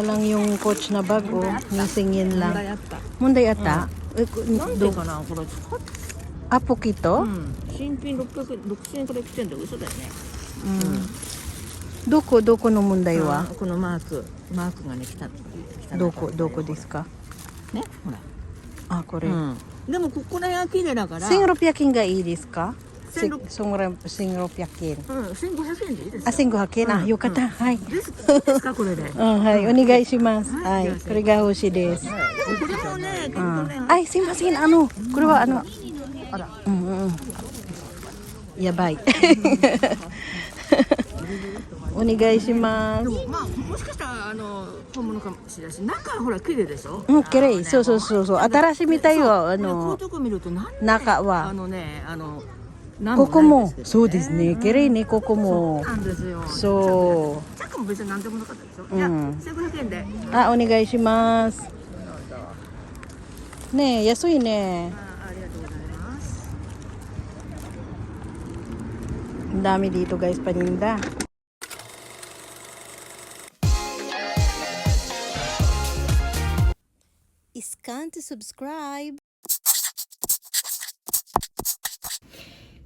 lang yung coach na bag, oh. Nisingin lang. 問題あった。 Munday ata? なんでかなこれ。 Apo kito? 新品600円、6000円から来てんだ。嘘だよね。 Doko no munday wa? このマークがね来た。 Doko desu ka? ね、ほら。 Ah, kore. でもここら辺は綺麗だから。 1600yen ga ii desu ka? 1600 1600yen. 1500円でいいです Ah, 1500yen. Ah, yukata. Hai. ですかこれで。 Hai, onegai shimasu. Hai, kore ga hoshii desu. これもね、結構ね。 Ay, sumimasen. Kore wa ano? Yabai. Onegai shimasu. まあもしかしたら本物かもしれないし、中はほら綺麗でしょ。Kirei. So. Atarashi mitai wa, こういうとこ見るとなんで naka wa. こ Koko mo. So desu ne. Kirei ne, koko mo. なんですよ。 So. チャックも別に何でもなかったでしょ。いや、1500円で。 Ah, onegai shimasu. Ne, yasui ne. ありがとうございます。 Ang dami dito guys, paninda. Scan to subscribe.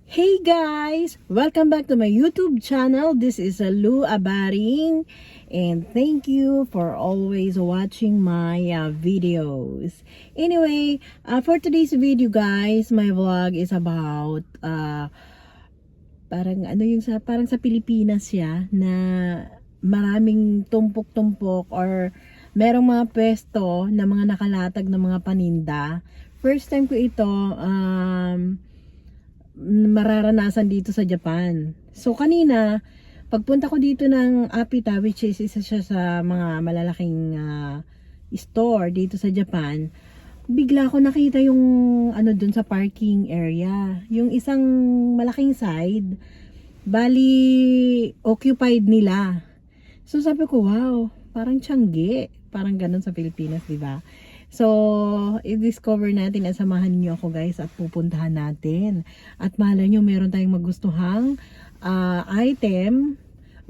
Hey guys! Welcome back to my YouTube channel. This is Lou Abaring. And thank you for always watching my videos. Anyway, for today's video guys, my vlog is about parang parang sa Pilipinas siya na maraming tumpok-tumpok or merong mga pwesto na mga nakalatag na mga paninda. First time ko ito mararanasan dito sa Japan. So kanina pagpunta ko dito ng Apita, which is isa siya sa mga malalaking store dito sa Japan, bigla ko nakita yung dun sa parking area, yung isang malaking side, bali occupied nila. So sabi ko, wow, parang Tiangge, parang ganun sa Pilipinas, di ba? So i-discover natin at samahan niyo ako guys at pupuntahan natin. At malay nyo, meron tayong magustuhang item.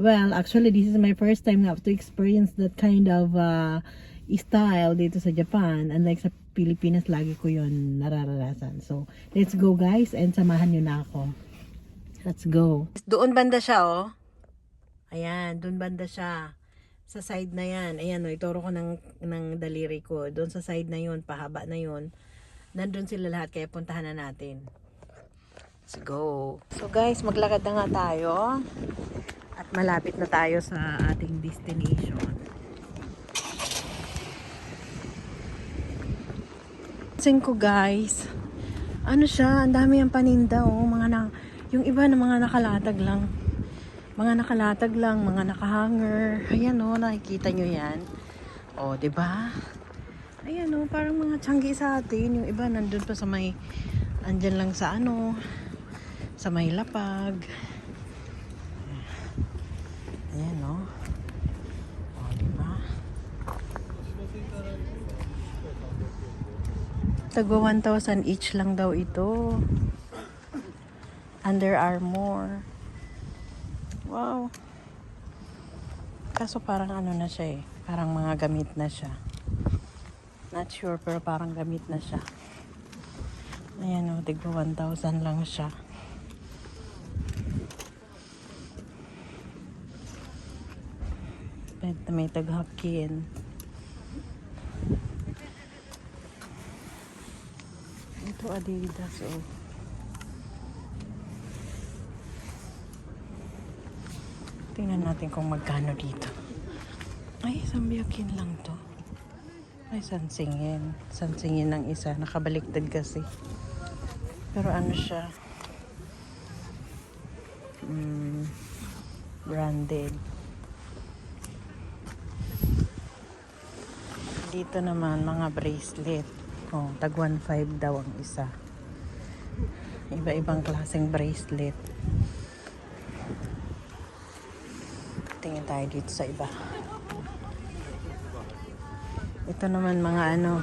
Well, actually this is my first time na to experience that kind of style dito sa Japan. Unlike sa Pilipinas, lagi ko yon nararanasan. So let's go guys and samahan nyo na ako. Let's go. Doon banda siya, oh. Ayan, doon banda siya. Sa side na yan. Ayan, oh, ituro ko ng daliri ko. Doon sa side na yun, pahaba na yun. Nandun sila lahat, kaya puntahan na natin. Let's go. So guys, maglakad na nga tayo. At malapit na tayo sa ating destination. Pansin ko guys, ano siya, ang dami ang paninda, oh. Yung iba na mga nakalatag lang. Mga nakalatag lang, mga nakahanger. Ayan o, nakikita nyo yan. O, diba? Ayan o, parang mga Tiangge sa atin. Yung iba nandun pa sa may, andyan lang sa sa may lapag. Ayan o. O, diba? Tagwa 1,000 each lang daw ito. Under Armour. Wow. Kaso parang na siya eh. Parang mga gamit na siya. Not sure pero parang gamit na siya. Ayan o, tigwa 1,000 lang siya. May taghakin. Ito Adidas oh. Tingnan natin kung magkano dito. Ay, sambiyakin lang to. Ay, sansingin. Sansingin ng isa. Nakabaliktad kasi. Pero ano siya? Branded. Dito naman, mga bracelet. Oh, tag 1,500 daw ang isa. Iba-ibang klaseng bracelet. Tingin tayo dito sa iba. Ito naman mga ano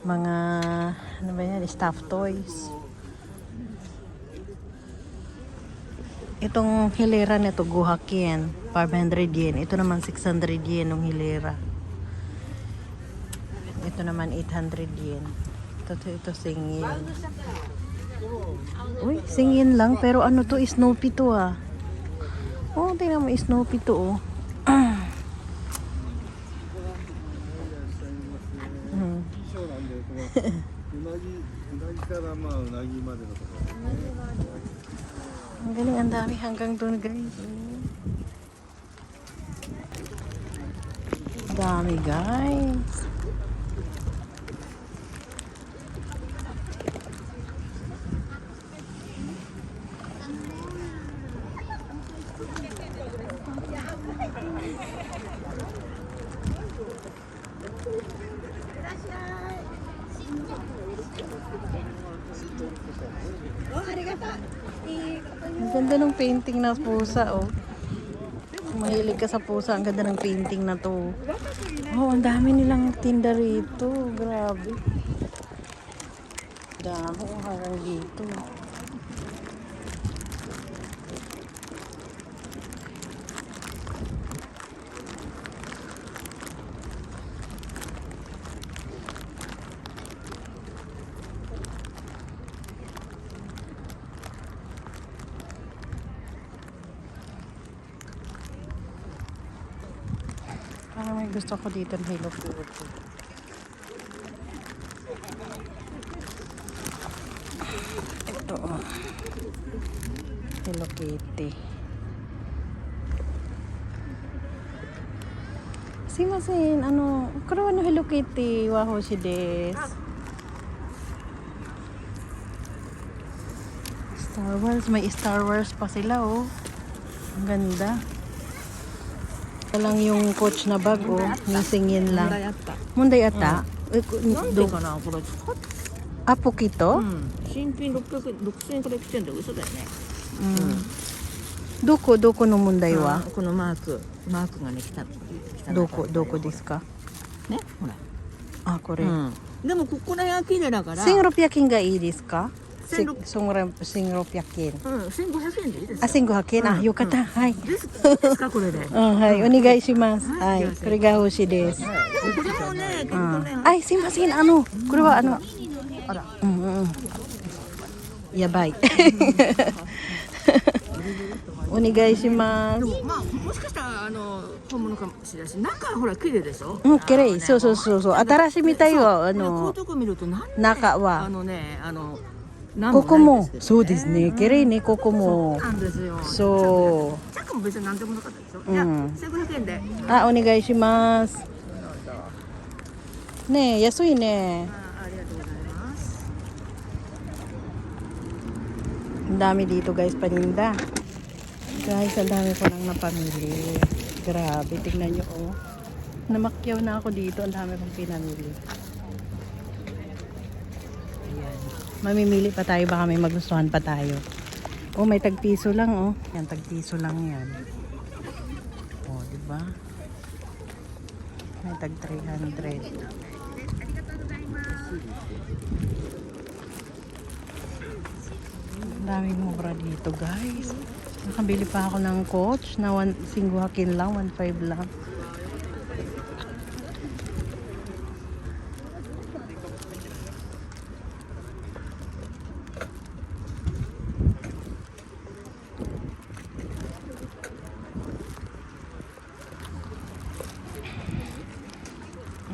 ba yan? Stuffed toys. Itong hilera nito, guhakin, 500 yen. Ito naman 600 yen ng hilera. Ito naman 800 yen. Ito singin. Uy, singin lang. Pero ano to, Snoopy to ah. Oh, tingnan mo, Snoopy to oh. Ang galing, ang dami hanggang doon guys. Ang dami guys. Ang ganda ng painting na pusa, oh. Kung mahilig ka sa pusa, ang ganda ng painting na to. Oh, ang dami nilang tinda rito. Grabe. Dami, oh, harang dito. Parang may gusto ko dito ng Hello Kitty. Ito oh. Hello Kitty. Simasen, ano, kuro ano Hello Kitty wa hoshi desu. Star Wars, may Star Wars pa sila oh. Ang ganda. Ito lang yung coach na bag, oh. Missing yun lang. Munday ata? Apo kito? 新品600 6000円から来てんだよ。嘘だよね。どこの問題はこのマークがね来たどこですかね、ほら。あ、これ。でもここら辺は綺麗だから1600円がいいですか1600 1600円。 1500円でいいですよ。あ、1500円。あ、よかった。はい。ですかこれで。はい、お願いします。はい、これが欲しいです。これもね、結構ね。はい、すいません。これはあら。やばい。お願いします。まあもしかしたら本物かもしれないし、中はほら綺麗でしょ。綺麗。そうそうそうそう。新しいみたいよ。こういうとこ見ると中は。こここもそうですね。綺麗ねここも。そうなんですよ。そチャックも別に何でもなかったでしょ。う。じゃあ1500円で。あ、お願いします。ねえ、安いね。ありがとうございます。Ang dami dito guys, paninda. Guys, ang dami ko nang napamili. Grabe, tingnan nyo oh. Namakyaw na ako dito, ang dami kong pinamili. Ayan. Mamimili pa tayo, baka may magustuhan pa tayo. Oh, may tagpiso lang oh. Yan, tagpiso lang yan. Oh, diba? May tag 300. Ang daming mura dito guys. Nakabili pa ako ng coach na 1 lang, 1.5 lang.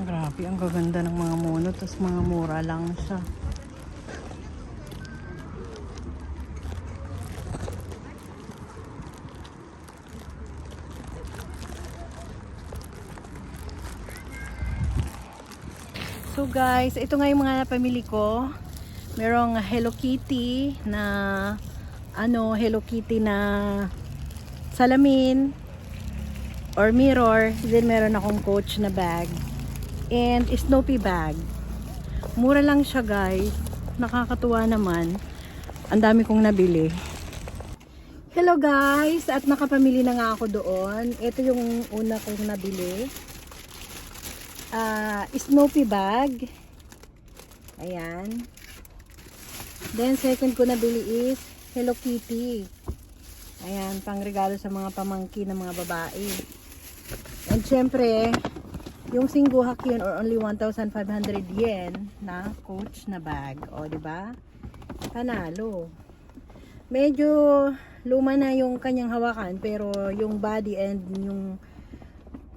Grabe, ang gaganda ng mga mono, tapos mga mura lang siya. So guys, ito nga yung mga napamili ko. Merong Hello Kitty na Hello Kitty na salamin or mirror. Then meron akong coach na bag and Snoopy bag. Mura lang siya guys. Nakakatuwa naman. Ang dami kong nabili. Hello guys, at nakapamili na nga ako doon. Ito yung una kong nabili. Snoopy bag. Ayan. Then second ko nabili is Hello Kitty. Ayan, pang regalo sa mga pamangkin ng mga babae. And syempre, yung Singgu Hakyun or only 1,500 yen na Coach na bag. O, di ba? Panalo. Medyo luma na yung kanyang hawakan, pero yung body and yung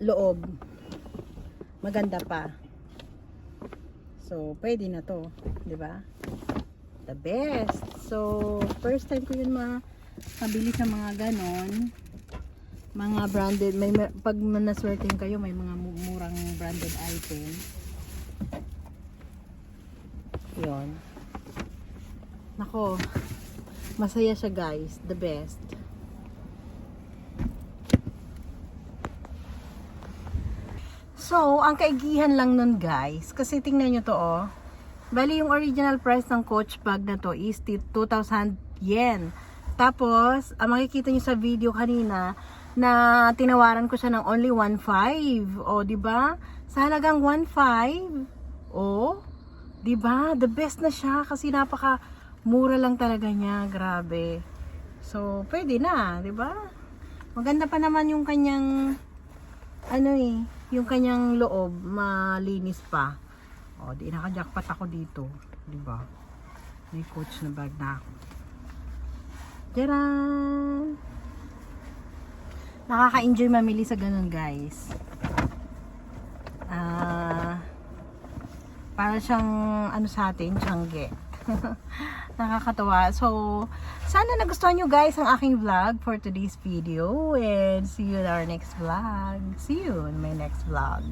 loob maganda pa. So, pwede na to, 'di ba? The best. So, first time ko yun makabili sa mga ganon. Mga branded, pag naswerteng kayo, may mga murang branded item. Yun. Nako, masaya siya guys. The best. So, ang kaigihan lang nun guys, kasi tingnan nyo to oh. Bali yung original price ng Coach bag na to is 2,000 yen. Tapos, ang makikita nyo sa video kanina, na tinawaran ko siya ng only 1,500. O, di ba? Sa halagang 1,500. O, di ba? The best na siya kasi napaka mura lang talaga niya. Grabe. So, pwede na, di ba? Maganda pa naman yung kanyang yung kanyang loob, malinis pa. O, di naka-jackpot ako dito, di ba? May Coach na bag na ako. Tcharan! Nakaka-enjoy mamili sa ganun, guys. Para siyang sa atin, tiyangge. Nakakatawa. So, sana nagustuhan nyo guys ang aking vlog for today's video. And see you in our next vlog. See you in my next vlog.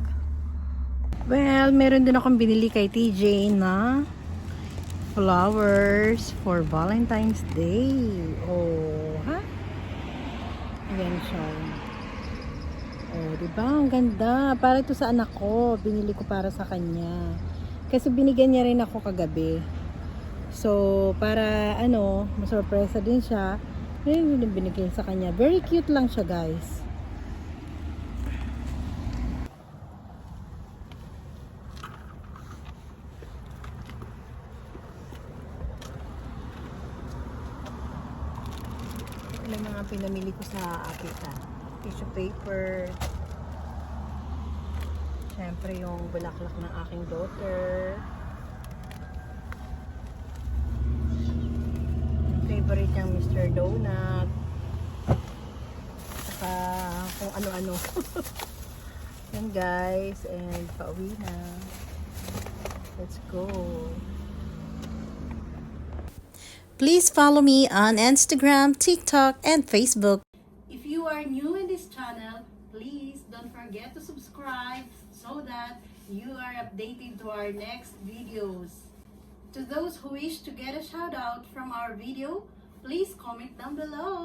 Well, meron din akong binili kay TJ na flowers for Valentine's Day. Oh, ha? Ayan siya. Oh, diba? Ang ganda. Para ito sa anak ko. Binili ko para sa kanya. Kasi binigyan niya rin ako kagabi. So, para masurpresa din siya. Yun yung binigyan sa kanya. Very cute lang siya, guys. Ito yung mga pinamili ko sa Apita. Tissue paper. Siyempre yung bulaklak ng aking daughter. Favorite niyang Mr. Donut. Saka kung ano-ano. Yan guys. And pauwi na. Let's go. Please follow me on Instagram, TikTok, and Facebook. If you are new in this channel, please don't forget to subscribe so that you are updated to our next videos. To those who wish to get a shout out from our video, please comment down below.